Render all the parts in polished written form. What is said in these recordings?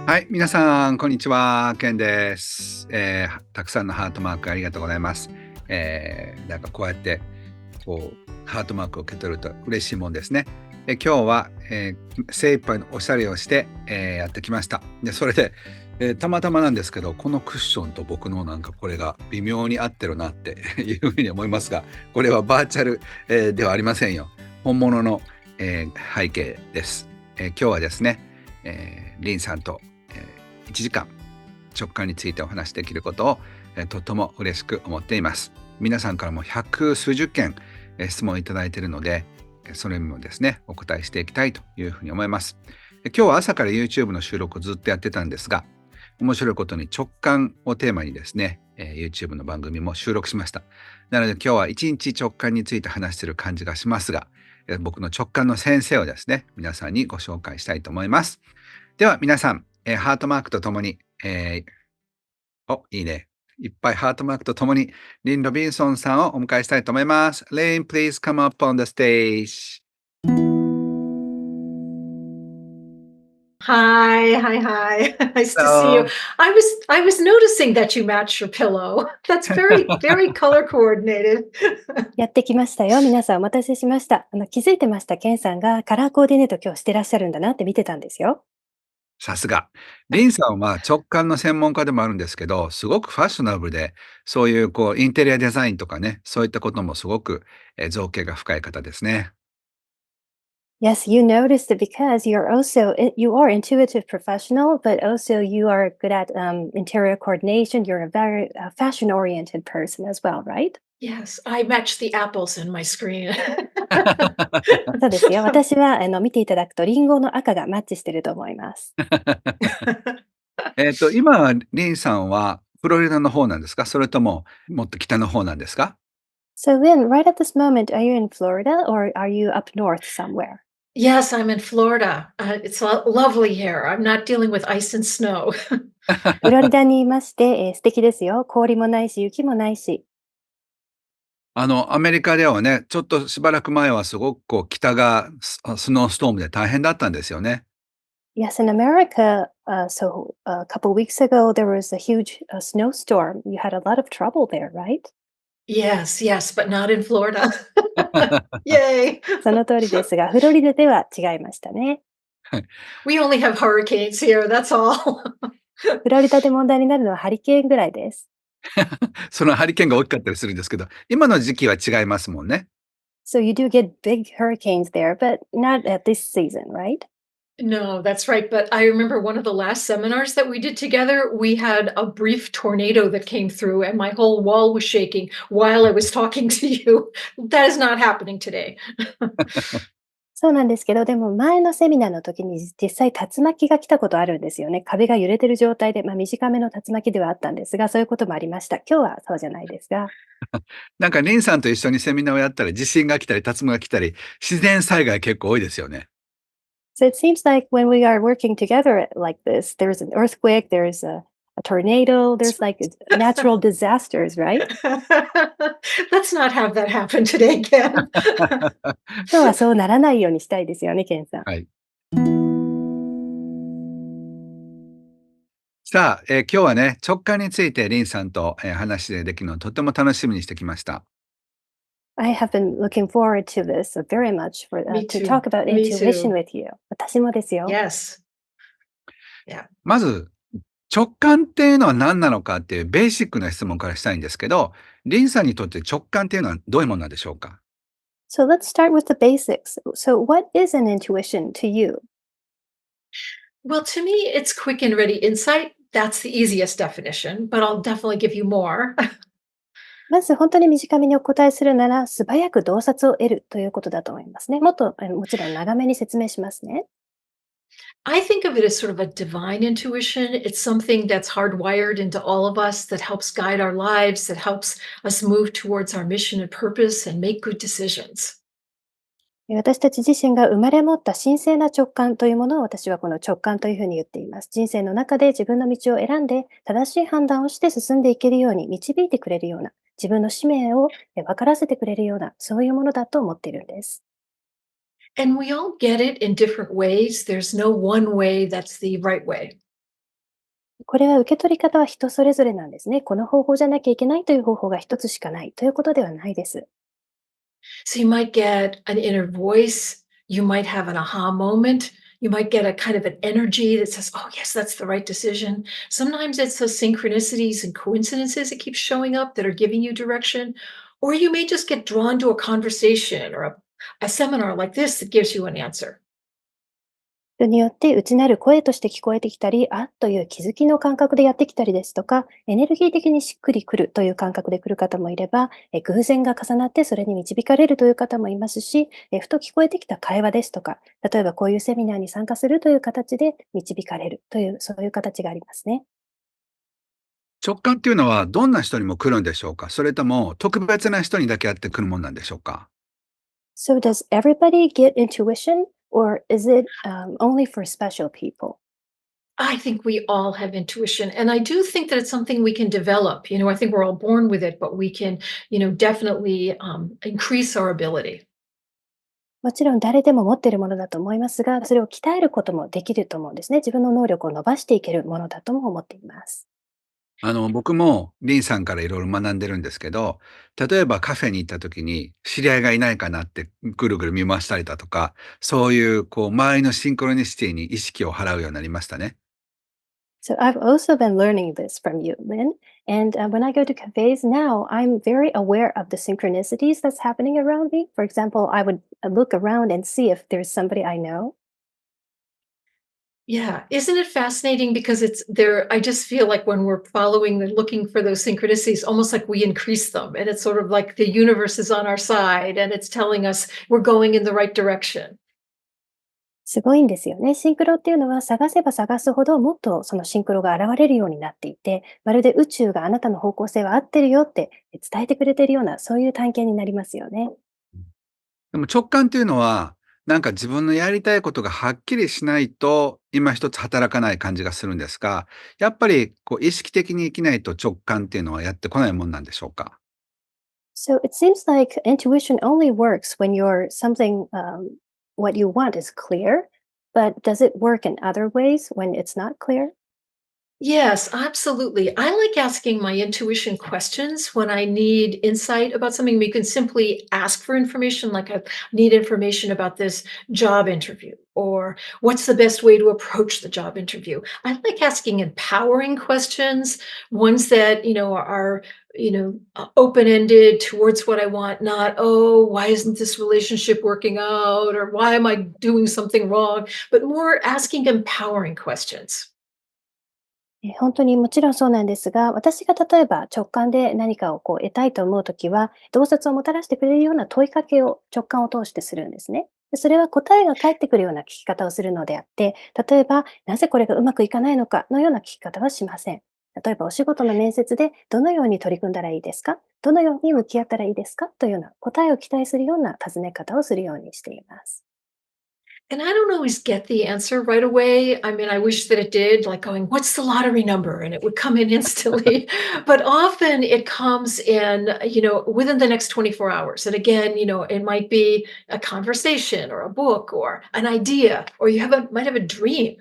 はい、皆さん、こんにちは。ケンです。たくさんのハートマークありがとうございます。なんかこうやって、ハートマークを受け取ると嬉しいもんですね。今日は、精一杯のおしゃれをして、やってきました。で、それで、たまたまなんですけど、このクッションと僕のなんかこれが微妙に合ってるなっていうふうに思いますが、これはバーチャル、ではありませんよ。本物の、背景です。今日はですね、リンさんと1時間直感についてお話しできることを、とても嬉しく思っています。皆さんからも百数十件、質問いただいているので、それにもですね、お答えしていきたいというふうに思います。今日は朝から YouTube の収録をずっとやってたんですが、面白いことに直感をテーマにですね、YouTube の番組も収録しました。なので今日は一日直感について話している感じがしますが、僕の直感の先生をですね、皆さんにご紹介したいと思います。では皆さん、ハートマークとともに、いいね。いっぱいハートマークとともに、リン・ロビンソンさんをお迎えしたいと思います。レイン、please come up on the stage. Hi, hi, hi. Nice to see you. Hello. I was noticing that you match your pillow. That's very color coordinated. やってきましたよ。皆さんお待たせしました。気づいてました。ケンさんがカラーコーディネート今日してらっしゃるんだなって見てたんですよ。さすが。リンさんは直感の専門家でもあるんですけど、すごくファッショナブルで、そういうインテリアデザインとかね、そういったこともすごく、造形が深い方ですね。Yes, you noticed it because you are intuitive professional, but also you are good at interior coordination. You're a very fashion oriented person as well, right? Yes, I match the apples in my screen. そうですよ。私は見ていただくとリンゴの赤がマッチしてると思います。今、リンさんはフロリダの方なんですか？それとももっと北の方なんですか？So then, right at this moment, are you in Florida or are you up north somewhere? Yes, I'm in Florida. It's lovely here. I'm not dealing with ice and snow. フロリダにいまして、素敵ですよ。氷もないし、雪もないし。アメリカではね、ちょっとしばらく前はすごく北がスノーストームで大変だったんですよね。Yes, in America, a couple weeks ago, there was a huge snowstorm. You had a lot of trouble there, right? Yes, yes, but not in Florida. Yay. その通りですが、フロリダでは違いましたね。We only have hurricanes here, that's all. フロリダで問題になるのはハリケーンぐらいです。そのハリケーンが大きかったりするんですけど、今の時期は違いますもんね。So you do get big hurricanes there, but not at this season, right? No, that's right. But I remember one of the last seminars that we did together, we had a brief tornado that came through, and my whole wall was shaking while I was talking to you. That is not happening today. そうなんですけど、でも前のセミナーの時に実際竜巻が来たことあるんですよね。壁が揺れてる状態で、短めの竜巻ではあったんですが、そういうこともありました。今日はそうじゃないですが。なんかリンさんと一緒にセミナーをやったら地震が来たり竜巻が来たり、自然災害結構多いですよね。So it seems like when we are working together like this, there's an earthquake, there's a tornado, there's like natural disasters, right? Let's not have that happen today again. 今日はそうならないようにしたいですよね、ケンさん。はい。さあ、今日はね、直感についてリンさんと、話できるのをとても楽しみにしてきました。I have been looking forward to this very much Me to too. talk about Me intuition too. with you. 私もですよ。Yes. Yeah. まず、直感っていうのは何なのかっていうベーシックな質問からしたいんですけど、リンさんにとって直感っていうのはどういうものなんでしょうか？ So let's start with the basics. So what is an intuition to you? Well, to me, it's quick and ready insight. That's the easiest definition, but I'll definitely give you more. まず本当に短めにお答えするなら、素早く洞察を得るということだと思いますね。もっともちろん長めに説明しますね。I think of it as sort of a divine intuition. It's something that's hardwired into all of us that helps guide our lives, that helps us move towards our mission and purpose and make good decisions. 私たち自身が生まれ持った神聖な直感というものを私はこの直感というふうに言っています。人生の中で自分の道を選んで正しい判断をして進んでいけるように導いてくれるような、自分の使命を分からせてくれるような、そういうものだと思っているんです。And we all get it in different ways. There's no one way that's the right way. これは受け取り方は人それぞれなんですね。この方法じゃなきゃいけないという方法が一つしかないということではないです。So you might get an inner voice, you might have an aha moment, you might get a kind of an energy that says, "Oh, yes, that's the right decision." Sometimes it's those synchronicities and coincidences that keep showing up that are giving you direction, or you may just get drawn to a conversation or a seminar like this that gives you an answer. 人によって内なる声として聞こえてきたり、あという気づきの感覚でやってきたりですとか、エネルギー的にしっくりくるという感覚で来る方もいれば、偶然が重なってそれに導かれるという方もいますし、ふと聞こえてきた会話ですとか、例えばこういうセミナーに参加するという形で導かれるという、そういう形がありますね。直感っていうのはどんな人にも来るんでしょうか？それとも特別な人にだけやってくるもんなんでしょうか？So does everybody get intuition or is it only for special people? I think we all have intuition, and I do think that it's something we can develop. I think we're all born with it, but we can, definitely increase our ability. もちろん誰でも持っているものだと思いますが、それを鍛えることもできると思うんですね。自分の能力を伸ばしていけるものだとも思っています。僕もリンさんからいろいろ学んでるんですけど、例えばカフェに行った時に知り合いがいないかなってぐるぐる見回したりだとか、そういう周りのシンクロニシティに意識を払うようになりましたね。So I've also been learning this from you, Lynn. And when I go to cafes now, I'm very aware of the synchronicities that's happening around me. For example, I would look around and see if there's somebody I know. Yeah, isn't it fascinating because it's there I just feel like when we're following and looking for those synchronicities, almost like we increase them, and it's sort of like the universe is on our side and it's telling us we're going in the right direction. すごいんですよね。シンクロっていうのは探せば探すほどもっとそのシンクロが現れるようになっていて、まるで宇宙があなたの方向性は合ってるよって伝えてくれているような、そういう体験になりますよね。でも直感っていうのは、なんか自分のやりたいことがはっきりしないと、今一つ働かない感じがするんですが、やっぱり意識的に生きないと直感っていうのはやってこないもんなんでしょうか？So it seems like intuition only works when what you want is clear, but does it work in other ways when it's not clear? Yes, absolutely. I like asking my intuition questions when I need insight about something. We can simply ask for information, like I need information about this job interview, or what's the best way to approach the job interview. I like asking empowering questions, ones that, are, open ended towards what I want, not, oh, why isn't this relationship working out? Or why am I doing something wrong? But more asking empowering questions. 本当にもちろんそうなんですが、私が例えば直感で何かを得たいと思うときは、洞察をもたらしてくれるような問いかけを直感を通してするんですね。でそれは答えが返ってくるような聞き方をするのであって、例えば、なぜこれがうまくいかないのかのような聞き方はしません。例えば、お仕事の面接でどのように取り組んだらいいですか、どのように向き合ったらいいですかというような答えを期待するような尋ね方をするようにしています。And I don't always get the answer right away. I mean, I wish that it did, like going, "What's the lottery number?" And it would come in instantly. But often it comes in, within the next 24 hours. And again, it might be a conversation or a book or an idea, or might have a dream.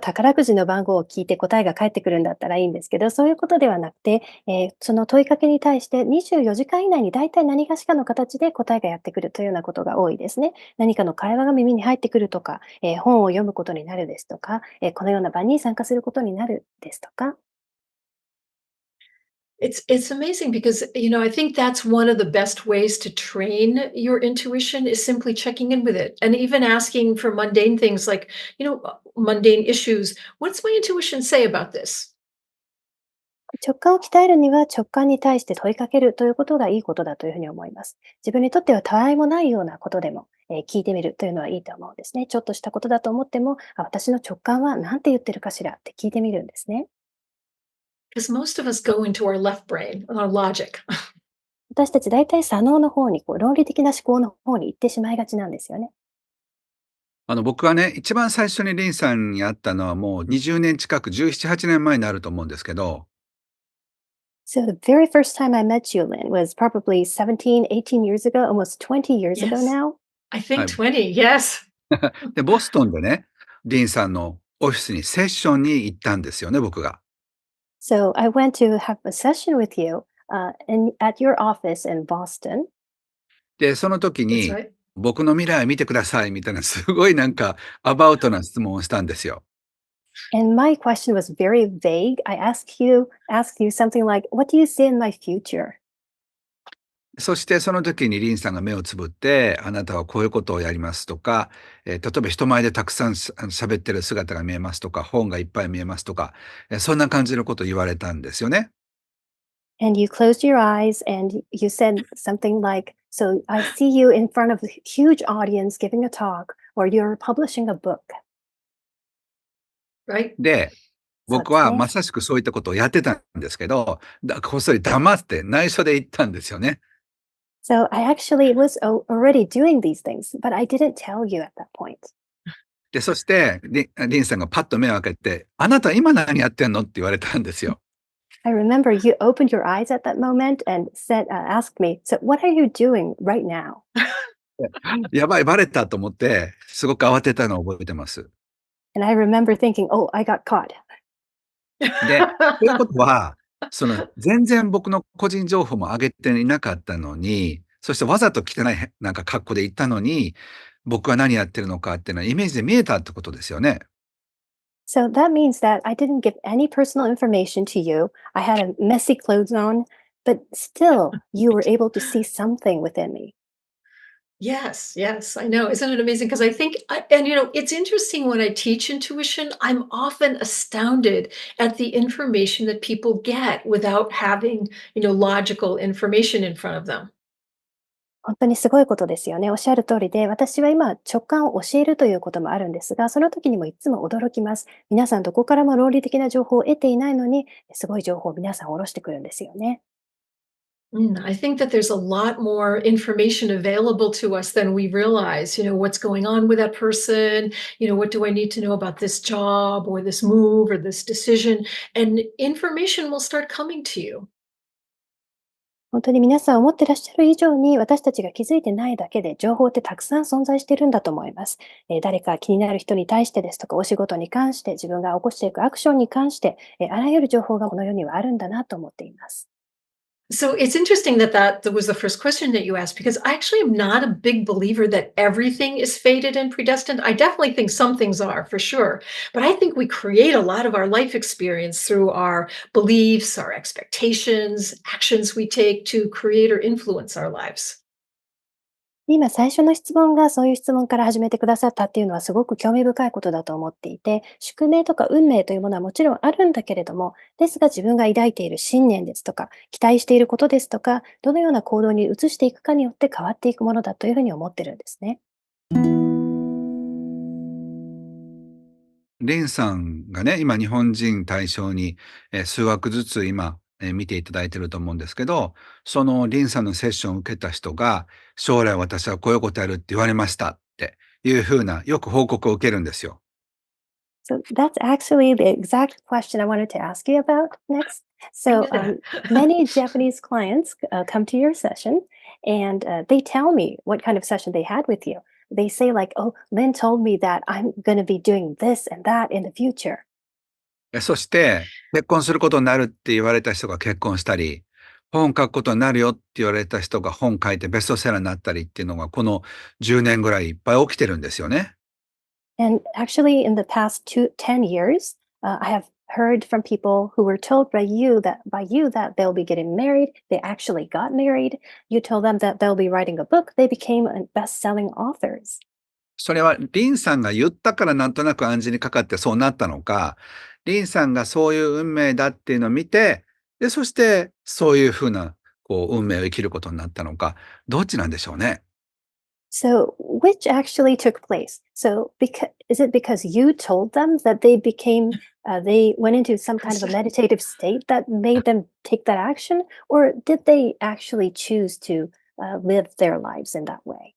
宝くじの番号を聞いて答えが返ってくるんだったらいいんですけど、そういうことではなくて、その問いかけに対して24時間以内にだいたい何がしかの形で答えがやってくるというようなことが多いですね。何かの会話が耳に入ってくるとか、本を読むことになるですとか、このような場に参加することになるですとか、It's amazing because, I think that's one of the best ways to train your intuition is simply checking in with it and even asking for mundane things like, mundane issues. What's my intuition say about this? 直感を鍛えるには直感に対して問いかけるということがいいことだというふうに思います。自分にとってはたわいもないようなことでも、聞いてみるというのはいいと思うんですね。ちょっとしたことだと思っても、私の直感は何て言ってるかしらって聞いてみるんですね。Because most of us go into our left brain, our logic. 私たち大体左脳の方に、論理的な思考の方に行ってしまいがちなんですよね。僕はね、一番最初にリンさんに会ったのはもう20年近く、17、8年前になると思うんですけど、So the very first time I met you, Lynn, was probably 17, 18 years ago, almost 20 years ago Yes. now. I は thinkい。20. Yes. で、ボストンでね、リンさんのオフィスにセッションに行ったんですよね、僕が。So I went to have a session with you at your office in Boston. で、その時 That's に、right. 僕の未来見てくださいみたいな、すごいなんかアバウトな質問をしたんですよ。And my question was very vague. I asked you something like, "What do you see in my future?" そしてその時にリンさんが目をつぶって、あなたはこういうことをやりますとか、例えば人前でたくさん喋ってる姿が見えますとか、本がいっぱい見えますとか、そんな感じのことを言われたんですよね。And you closed your eyes and you said something like, "So I see you in front of a huge audience giving a talk, or you're publishing a book." Right? で、僕はまそうですね。さしくそういったことをやってたんですけど、こっそり黙って内緒で言ったんですよね。So I actually was already doing these things, but I didn't tell you at that point. で、そして、リンさんがパッと目を開けて、あなた今何やってんのって言われたんですよ。I remember you opened your eyes at that moment and asked me, "So what are you doing right now?" やばい、バレたと思って、すごく慌てたのを覚えてます。And I remember thinking, "Oh, I got caught." で、ということは、全然僕の個人情報も上げていなかったのに、そしてわざと汚いなんか格好で行ったのに、僕は何やってるのかっていうのはイメージで見えたってことですよね。So that means that I didn't give any personal information to you. I had a messy clothes on, but still you were able to see something within me. Yes, yes, I know. Isn't it amazing? Because I think, and it's interesting when I teach intuition, I'm often astounded at the information that people get without having, logical information in front of them. 本当にすごいことですよね。おっしゃる通りで、私は今直感を教えるということもあるんですが、その時にもいつも驚きます。皆さんどこからも論理的な情報を得ていないのに、すごい情報を皆さん下ろしてくるんですよね。I think that there's a lot more information available to us than we realize. What's going on with that person? What do I need to know about this job or this move or this decision? And information will start coming to you. 本当に皆さん思ってらっしゃる以上に、私たちが気づいてないだけで、情報ってたくさん存在しているんだと思います。誰か気になる人に対してですとか、お仕事に関して、自分が起こしていくアクションに関して、あらゆる情報がこの世にはあるんだなと思っています。So it's interesting that was the first question that you asked because I actually am not a big believer that everything is fated and predestined. I definitely think some things are for sure, but I think we create a lot of our life experience through our beliefs, our expectations, actions we take to create or influence our lives. 今最初の質問がそういう質問から始めてくださったっていうのはすごく興味深いことだと思っていて、宿命とか運命というものはもちろんあるんだけれども、ですが自分が抱いている信念ですとか、期待していることですとか、どのような行動に移していくかによって変わっていくものだというふうに思ってるんですね。リンさんがね、今日本人対象に、数枠ずつ今、見ていただいてると思うんですけど、そのリンさんのセッションを受けた人が、将来私はこういうことやるって言われましたっていう風な、よく報告を受けるんですよ。So that's actually the exact question I wanted to ask you about next. I So knew that. many Japanese clients come to your session and they tell me what kind of session they had with you. They say like, "Oh, Lynn told me that I'm going to be doing this and that in the future." そして、結婚することになるって言われた人が結婚したり、本書くことになるよって言われた人が本書いてベストセラーになったりっていうのが、この10年ぐらいいっぱい起きてるんですよね。And actually, in the past 10 years, I have heard from people who were told by you that they'll be getting married. They actually got married. You told them that they'll be writing a book. They became best-selling authors. それはリンさんが言ったからなんとなく暗示にかかってそうなったのか、リンさんがそういう運命だっていうのを見て、で、そしてそういう風な、運命を生きることになったのか、どっちなんでしょうね。So, which actually took place? So, is it because you told them that they went into some kind of a meditative state that made them take that action, or did they actually choose to live their lives in that way?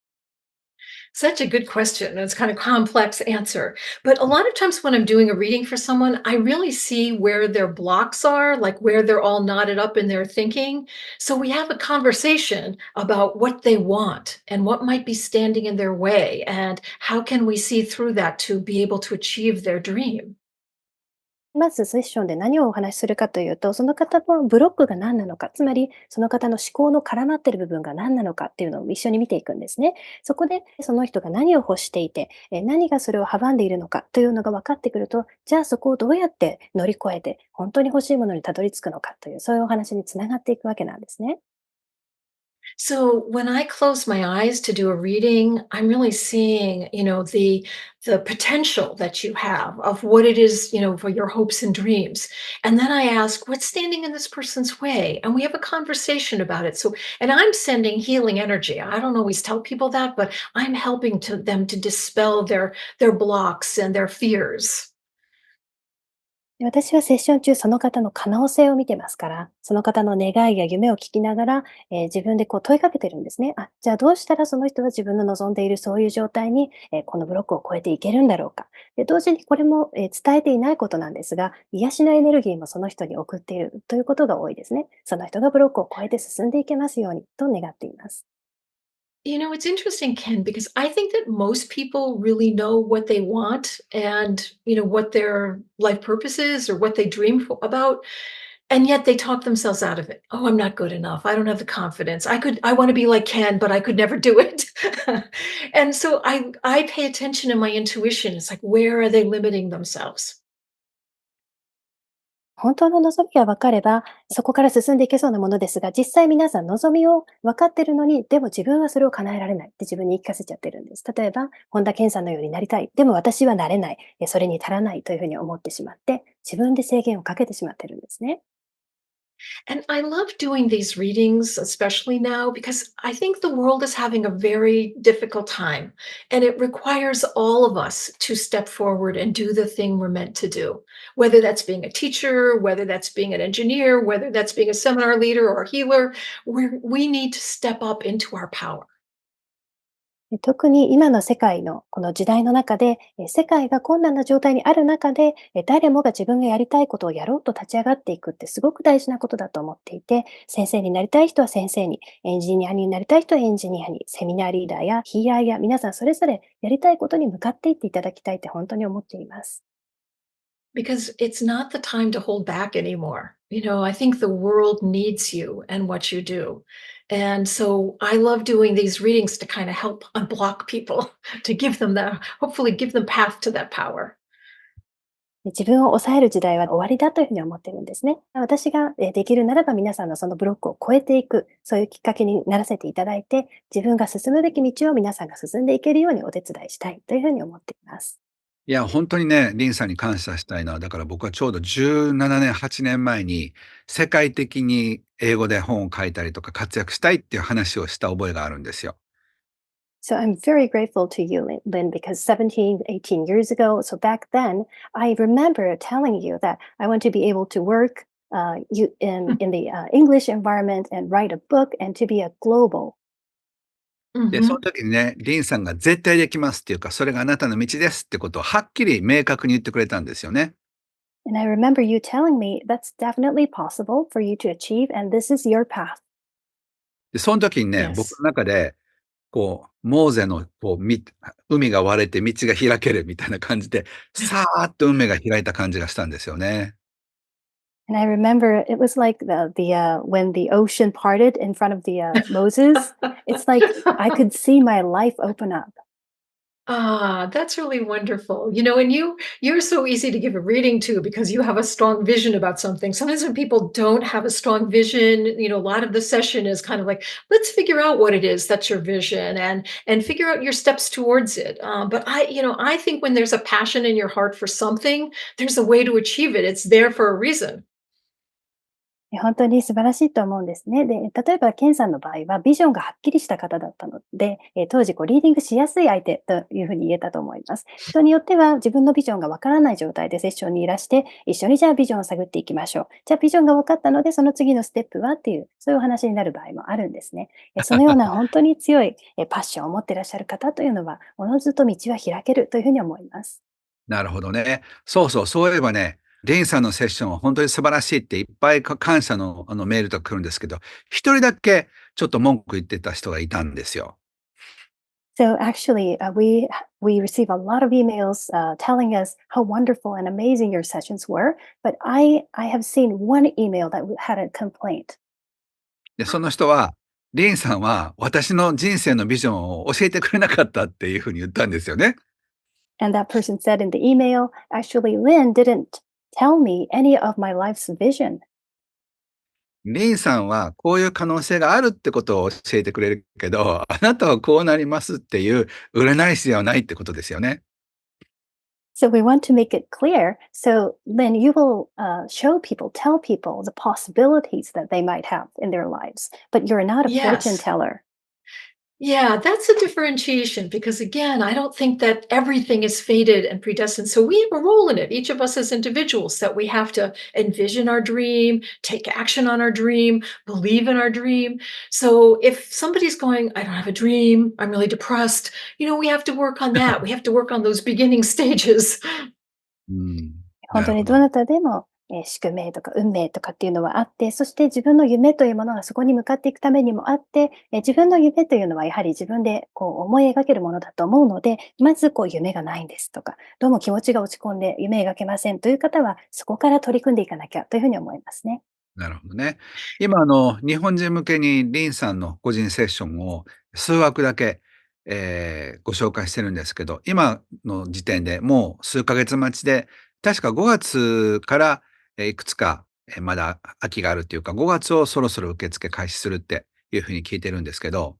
Such a good question. And it's kind of complex answer. But a lot of times when I'm doing a reading for someone, I really see where their blocks are, like where they're all knotted up in their thinking. So we have a conversation about what they want and what might be standing in their way and how can we see through that to be able to achieve their dream. まずセッションで何をお話しするかというと、その方のブロックが何なのか、つまりその方の思考の絡まっている部分が何なのかっていうのを一緒に見ていくんですね。そこでその人が何を欲していて、何がそれを阻んでいるのかというのが分かってくると、じゃあそこをどうやって乗り越えて、本当に欲しいものにたどり着くのかという、そういうお話につながっていくわけなんですね。So when I close my eyes to do a reading, I'm really seeing, the potential that you have of what it is, for your hopes and dreams. And then I ask, what's standing in this person's way? And we have a conversation about it. So, and I'm sending healing energy. I don't always tell people that, but I'm helping to them to dispel their blocks and their fears. で、私はセッション中、その方の可能性を見てますから、その方の願いや夢を聞きながら、自分でこう問いかけてるんですね。あ、じゃあどうしたらその人は自分の望んでいるそういう状態に、このブロックを越えていけるんだろうか。で、同時にこれも、伝えていないことなんですが、癒しのエネルギーもその人に送っているということが多いですね。その人がブロックを越えて進んでいけますようにと願っています。It's interesting, Ken, because I think that most people really know what they want and, what their life purpose is or what they about. And yet they talk themselves out of it. Oh, I'm not good enough. I don't have the confidence. I want to be like Ken, but I could never do it. And so I pay attention to my intuition. It's like, where are they limiting themselves? 本当の望みが分かれば、そこから進んでいけそうなものですが、実際皆さん望みを分かってるのに、でも自分はそれを叶えられないって自分に言い聞かせちゃってるんです。例えば、本田健さんのようになりたい。でも私はなれない。それに足らないというふうに思ってしまって、自分で制限をかけてしまってるんですね。And I love doing these readings, especially now, because I think the world is having a very difficult time. And it requires all of us to step forward and do the thing we're meant to do, whether that's being a teacher, whether that's being an engineer, whether that's being a seminar leader or a healer. We need to step up into our power. 特に今の世界のこの時代の中で、世界が困難な状態にある中で、誰もが自分がやりたいことをやろうと立ち上がっていくってすごく大事なことだと思っていて、先生になりたい人は先生に、エンジニアになりたい人はエンジニアに、セミナーリーダーやヒーラーや皆さんそれぞれやりたいことに向かっていっていただきたいって本当に思っています。Because it's not the time to hold back anymore. I think the world needs you and what you do. And so I love doing these readings to kind of help unblock people, to give them hopefully give them path to that power. 自分を抑える時代は終わりだというふうに思ってるんですね。私ができるならば皆さんのそのブロックを超えていく、そういうきっかけにならせていただいて、自分が進むべき道を皆さんが進んでいけるようにお手伝いしたいというふうに思っています。いや、本当にね、リンさんに感謝したいのは、だから僕はちょうど17年、8年前に世界的に英語で本を書いたりとか活躍したいっていう話をした覚えがあるんですよ。So I'm very grateful to you, Lynn, because 17, 18 years ago, so back then, I remember telling you that I want to be able to work in the English environment and write a book and to be a global. で、そのMhm.時にね、リンさんが絶対できますっていうか、それがあなたの道ですってことをはっきり明確に言ってくれたんですよね。And I remember you telling me that's definitely possible for you to achieve, and this is your path. で、その時にね、僕 Yes. の中で、モーゼの海が割れて道が開けるみたいな感じで、さーっと海が開いた感じがしたんですよね。And I remember it was like when the ocean parted in front of the Moses. It's like I could see my life open up. Ah, that's really wonderful. And you're so easy to give a reading to because you have a strong vision about something. Sometimes when people don't have a strong vision, a lot of the session is kind of like, let's figure out what it is that's your vision and figure out your steps towards it. But I think when there's a passion in your heart for something, there's a way to achieve it. It's there for a reason. 本当に素晴らしいと思うんですね。で、例えばケンさんの場合はビジョンがはっきりした方だったので、当時リーディングしやすい相手というふうに言えたと思います。人によっては自分のビジョンがわからない状態でセッションにいらして、一緒にじゃあビジョンを探っていきましょう。じゃあビジョンが分かったので、その次のステップはっていう、そういうお話になる場合もあるんですね。そのような本当に強いパッションを持っていらっしゃる方というのは、おのずと道は開けるというふうに思います。なるほどね。そうそう、そういえばね、レインさんのセッションは本当に素晴らしいっていっぱい感謝のメールとか来るんですけど、一人だけちょっと文句言ってた人がいたんですよ。So actually, we receive a lot of emails telling us how wonderful and amazing your sessions were. But I have seen one email that had a complaint, で、その人は、レインさんは私の人生のビジョンを教えてくれなかったっていうふうに言ったんですよね。and that person said in the email, "Actually, Lynn didn't tell me any of my life's vision." レインさんはこういう可能性があるってことを教えてくれるけど、あなたはこうなりますっていう占い師ではないってことですよね。So we want to make it clear. So Lynn, you will show people, tell people the possibilities that they might have in their lives, but you're not a fortune Yes. teller. Yeah, that's a differentiation because again, I don't think that everything is fated and predestined. So we have a role in it, each of us as individuals, that we have to envision our dream, take action on our dream, believe in our dream. So if somebody's going, I don't have a dream, I'm really depressed, we have to work on that. We have to work on those beginning stages. うん、本なるほど。当にどなたでも、宿命とか運命とかっていうのはあって、そして自分の夢というものがそこに向かっていくためにもあって、自分の夢というのはやはり自分で思い描けるものだと思うので、まず夢がないんですとか、どうも気持ちが落ち込んで夢描けませんという方は、そこから取り組んでいかなきゃというふうに思いますね。なるほどね。今、日本人向けにリンさんの個人セッションを数枠だけ、ご紹介してるんですけど、今の時点でもう数ヶ月待ちで、確か5月から、いくつか、まだ空きがあるっていうか、5月をそろそろ受付開始するっていうふうに聞いてるんですけど、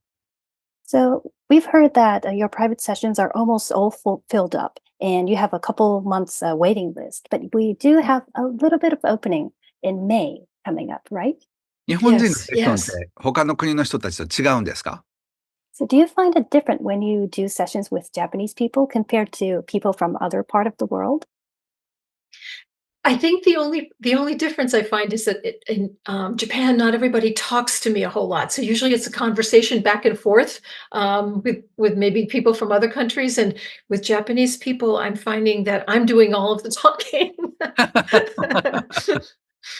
So we've heard that your private sessions are almost all filled up and you have a couple months waiting list, but we do have a little bit of opening in May coming up, right? 日本人の Yes, セッションっ yes. て他の国の人たちと違うんですか？ So do you find it different when you do sessions with Japanese people compared to people from other part of the world? I think the only difference I find is that in Japan, not everybody talks to me a whole lot. So usually it's a conversation back and forth with maybe people from other countries, and with Japanese people, I'm finding that I'm doing all of the talking.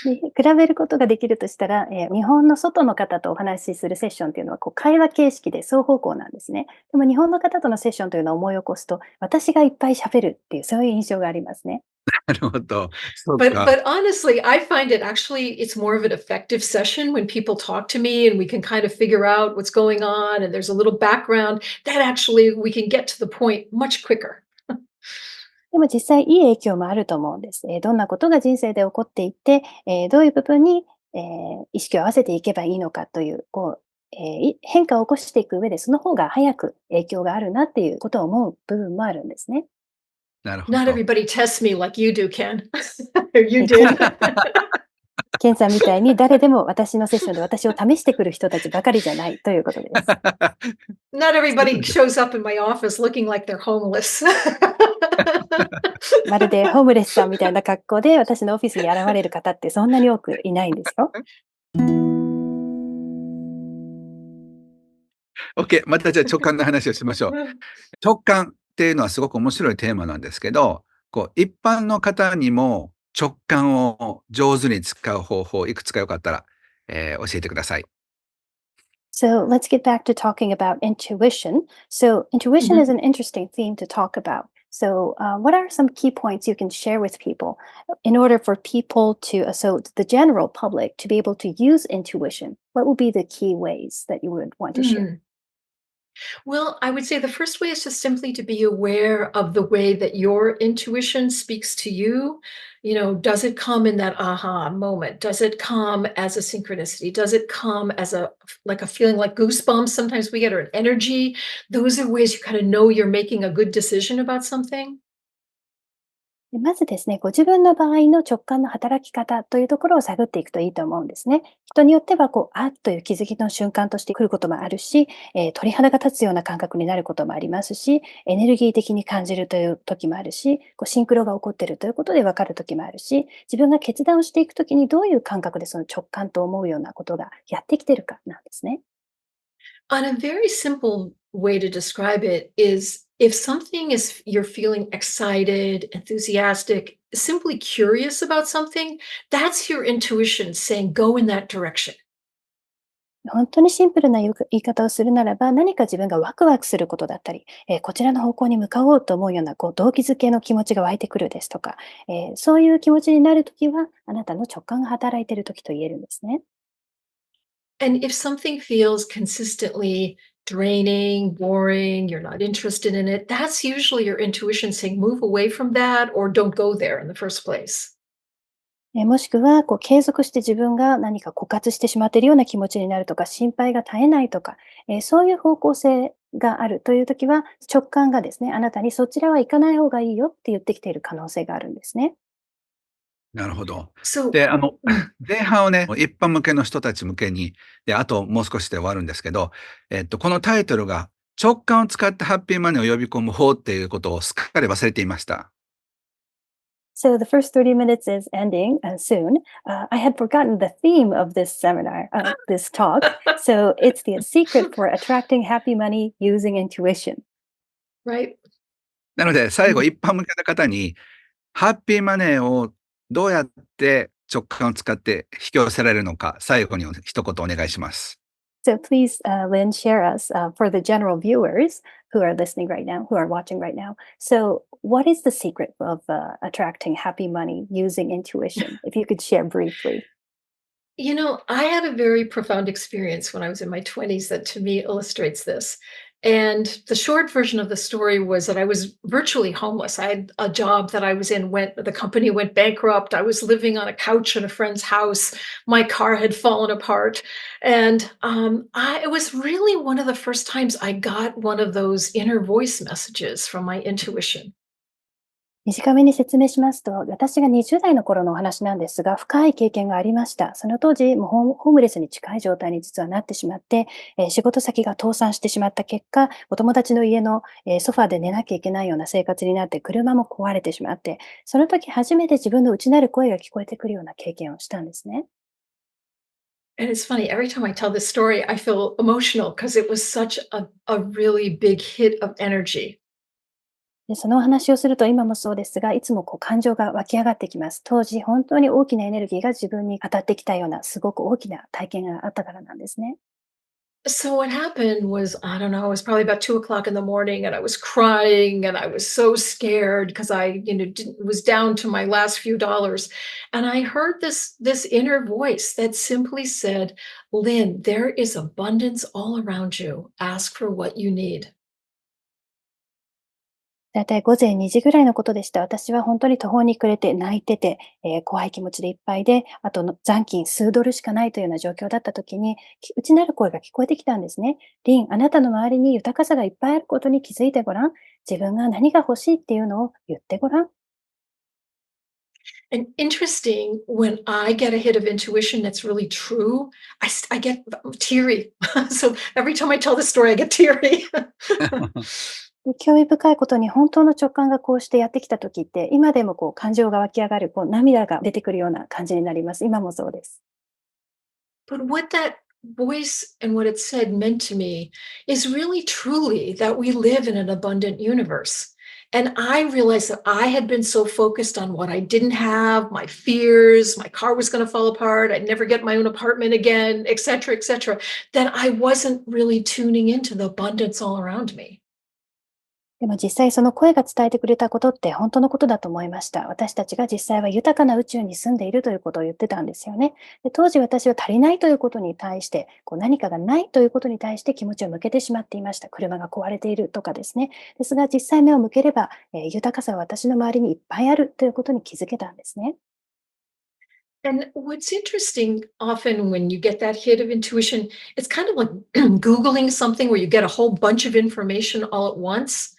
で、比べることができるとしたら、日本の外の方とお話しするセッションっていうのは、会話形式で双方向なんですね。でも日本の方とのセッションというのを思い起こすと、私がいっぱい喋るっていう、そういう印象がありますね。なるほど。そう But か。but honestly, I find it's more of an effective session when people talk to me and we can kind of figure out what's going on and there's a little background that actually we can get to the point much quicker. でも実際いい影響もあると思うんです。どんなことが人生で起こっていて、どういう部分に、意識を合わせていけばいいのかという、変化を起こしていく上で、その方が早く影響があるなっていうことを思う部分もあるんですね。なるほ Not ど。everybody tests me like you do, Ken. Or you ケン did. ケンさんみたいに誰でも私のセッションで私を試してくる人たちばかりじゃないということです。Not everybody shows up in my office looking like they're homeless. まるでホームレスさんみたいな格好で私のオフィスに現れる方ってそんなに多くいないんですよ。OK、またじゃあ直感の話をしましょう。直感っていうのはすごく面白いテーマなんですけど、一般の方にも直感を上手に使う方法、いくつかよかったら、教えてください。So let's get back to talking about intuition. So intuition is Mhm. an interesting theme to talk about. So what are some key points you can share with people in order for people to, so the general public to be able to use intuition? What would be the key ways that you would want to share? Mm. Well, I would say the first way is just simply to be aware of the way that your intuition speaks to you. Does it come in that aha moment? Does it come as a synchronicity? Does it come as like a feeling like goosebumps? Sometimes we get, or an energy. Those are ways you kind of know you're making a good decision about something. でまずですね、ご自分の場合の直感の働き方というところを探っていくといいと思うんですね。人によっては、あっという気づきの瞬間として来ることもあるし、鳥肌が立つような感覚になることもありますし、エネルギー的に感じるという時もあるし、シンクロが起こっているということで分かる時もあるし、自分が決断をしていくときにどういう感覚でその直感と思うようなことがやってきているかなんですね。On a very simple way to describe it is if something is you're feeling excited, enthusiastic, simply curious about something, that's your intuition saying go in that direction. 本当にシンプルな言い方をするならば、何か自分がワクワクすることだったり、こちらの方向に向かおうと思うような、動機づけの気持ちが湧いてくるですとか、そういう気持ちになるときは、あなたの直感が働いているときと言えるんですね。And if something feels consistently draining, boring, you're not interested in it, that's usually your intuition saying move away from that or don't go there in the first place. もしくは、継続して自分が何か枯渇してしまっているような気持ちになるとか、心配が絶えないとか、そういう方向性があるというときは、直感がですね、あなたにそちらは行かない方がいいよって言ってきている可能性があるんですね。なるほど。So, で、mm, 前半をね、一般向けの人たち向けに、で、あともう少しで終わるんですけど、このタイトルが、直感を使ってハッピーマネーを呼び込む方っていうことをすっかり忘れていました。So the first 30 minutes is ending soon. I had forgotten the theme of this seminar, this talk. So it's the secret for attracting happy money using intuition. right? なので、最後、Mm. 一般向けの方に、ハッピーマネーをどうやって直感を使って引き寄せられるのか、最後に一言お願いします。So please, Lynn, share us for the general viewers who are listening right now, who are watching right now. So, what is the secret of attracting happy money using intuition? If you could share briefly. You know, I had a very profound experience when I was in my 20s that to me illustrates this. And the short version of the story was that I was virtually homeless. I had a job that I was in the company went bankrupt. I was living on a couch in a friend's house. My car had fallen apart. And it was really one of the first times I got one of those inner voice messages from my intuition. 短めに説明しますと、私が20代の頃のお話なんですが、深い経験がありました。その当時、もうホームレスに近い状態に実はなってしまって、仕事先が倒産してしまった結果、お友達の家の、ソファーで寝なきゃいけないような生活になって、車も壊れてしまって、その時初めて自分の内なる声が聞こえてくるような経験をしたんですね。And it's funny, every time I tell this story, I feel emotional because it was such a really big hit of energy. で、そのお話をすると今もそうですが、いつも感情が湧き上がってきます。当時、本当に大きなエネルギーが自分に当たってきたような、すごく大きな体験があったからなんですね。So what happened was, I don't know, it was probably about 2 o'clock in the morning, and I was crying, and I was so scared because was down to my last few dollars, and I heard this inner voice that simply said, "Lynn, there is abundance all around you. Ask for what you need." だいたい午前2時ぐらいのことでした。私は本当に途方に暮れて泣いてて、怖い気持ちでいっぱいで、あとの残金数ドルしかないというような状況だった時に、内なる声が聞こえてきたんですね。リン、あなたの周りに豊かさがいっぱいあることに気づいてごらん。自分が何が欲しいっていうのを言ってごらん。And interesting, when I get a hit of intuition that's really true, I get teary. So every time I tell the story, I get teary. で興味深いことに本当の直感がこうしてやってきた時って、今でも感情が湧き上がる、涙が出てくるような感じになります。今もそうです。But what that voice and what it said meant to me is really truly that we live in an abundant universe. And I realized that I had been so focused on what I didn't have, my fears, my car was going to fall apart, I'd never get my own apartment again, et cetera, that I wasn't really tuning into the abundance all around me. でも実際その声が伝えてくれたことって本当のことだと思いました。私たちが実際は豊かな宇宙に住んでいるということを言ってたんですよね。で当時私は足りないということに対して、何かがないということに対して気持ちを向けてしまっていました。車が壊れているとかですね。ですが実際目を向ければ、豊かさは私の周りにいっぱいあるということに気づけたんですね。And what's interesting often when you get that hit of intuition, it's kind of like Googling something where you get a whole bunch of information all at once.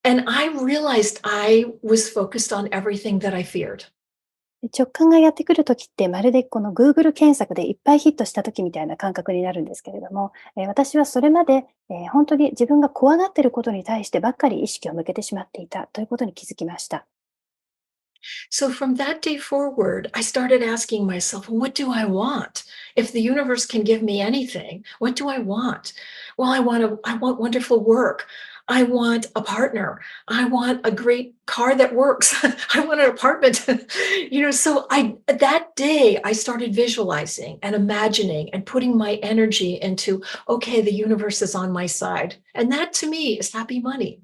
And I realized I was focused on everything that I feared. 直感がやってくるときって、まるでこの Google 検索でいっぱいヒットしたときみたいな感覚になるんですけれども、私はそれまで、本当に自分が怖がっていることに対してばっかり意識を向けてしまっていたということに気づきました。So from that day forward, I started asking myself, what do I want? If the universe can give me anything, what do I want? Well, I want wonderful work. I want a partner. I want a great car that works. I want an apartment. So that day I started visualizing and imagining and putting my energy into, okay, the universe is on my side. And that to me is happy money.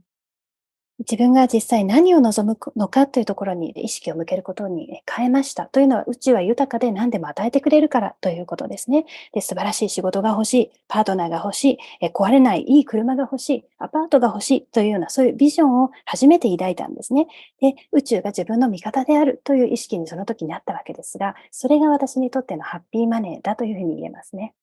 自分が実際何を望むのかというところに意識を向けることに変えました。というのは、宇宙は豊かで何でも与えてくれるからということですね。で、素晴らしい仕事が欲しい、パートナーが欲しい、壊れないいい車が欲しい、アパートが欲しいというような、そういうビジョンを初めて抱いたんですね。で、宇宙が自分の味方であるという意識にその時になったわけですが、それが私にとってのハッピーマネーだというふうに言えますね。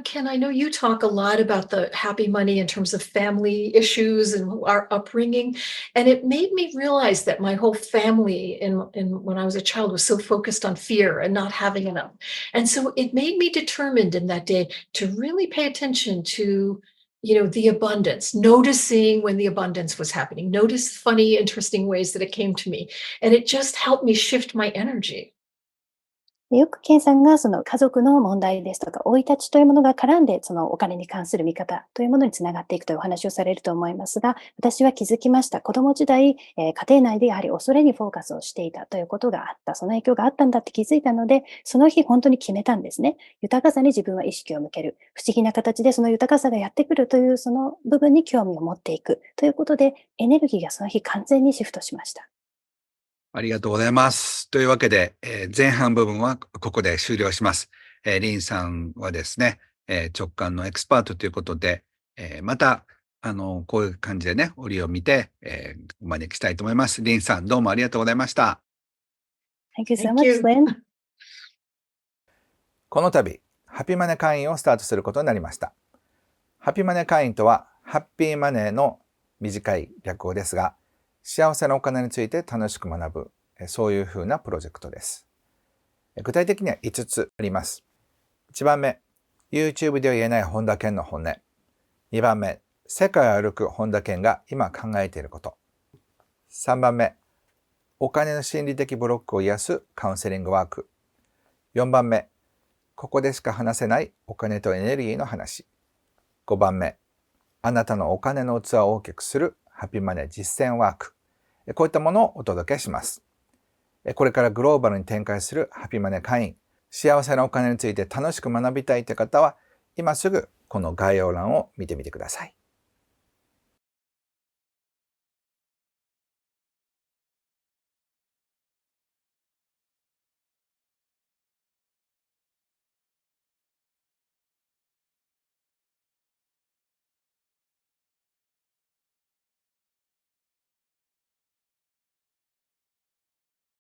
Ken, I know you talk a lot about the happy money in terms of family issues and our upbringing. And it made me realize that my whole family in when I was a child was so focused on fear and not having enough. And so it made me determined in that day to really pay attention to, the abundance, noticing when the abundance was happening, notice funny, interesting ways that it came to me. And it just helped me shift my energy. でよくケンさんがその家族の問題ですとか、生い立ちというものが絡んで、そのお金に関する見方というものにつながっていくというお話をされると思いますが、私は気づきました。子供時代、家庭内でやはり恐れにフォーカスをしていたということがあった。その影響があったんだって気づいたので、その日本当に決めたんですね。豊かさに自分は意識を向ける。不思議な形でその豊かさがやってくるというその部分に興味を持っていくということで、エネルギーがその日完全にシフトしました。ありがとうございます。というわけで、前半部分はここで終了します。リンさんはですね、直感のエキスパートということで、また、こういう感じでね、折を見て、お招きしたいと思います。リンさん、どうもありがとうございました。Thank you so Thank much, you. Lynn. この度、ハッピーマネー会員をスタートすることになりました。ハッピーマネー会員とは、ハッピーマネーの短い略語ですが、幸せなお金について楽しく学ぶ、そういうふうなプロジェクトです。具体的には5つあります。1番目、YouTube では言えない本田健の本音。2番目、世界を歩く本田健が今考えていること。3番目、お金の心理的ブロックを癒すカウンセリングワーク。4番目、ここでしか話せないお金とエネルギーの話。5番目、あなたのお金の器を大きくするハッピーマネー実践ワーク。こういったものをお届けします。これからグローバルに展開するハッピーマネー会員、幸せなお金について楽しく学びたいという方は、今すぐこの概要欄を見てみてください。